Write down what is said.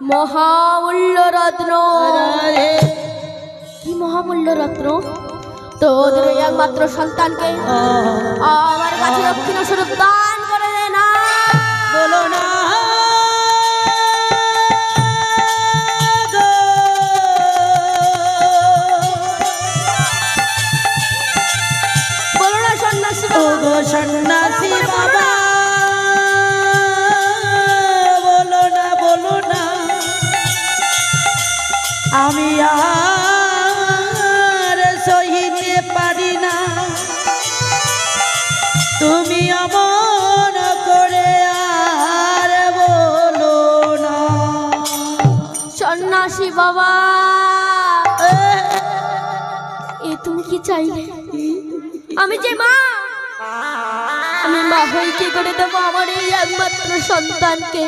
মহামূল্য রত্ন। কি মহামূল্য রত্ন? তোদের ওই একমাত্র সন্তানকে আমার কাছে দক্ষিণা স্বরূপ দান করে দে না। বলো না বলো না সন্ন্যাসী বাবা। সন্ন্যাসী বাবা, বলো না বলো না, আমি আর সহিতে পারি না, তুমি অমন করে আর বলো না। সন্ন্যাসী বাবা, এ তুমি কি চাইলে? আমি যে মা, আমি মা হয়ে কি করে দেবো আমার এই একমাত্র সন্তানকে?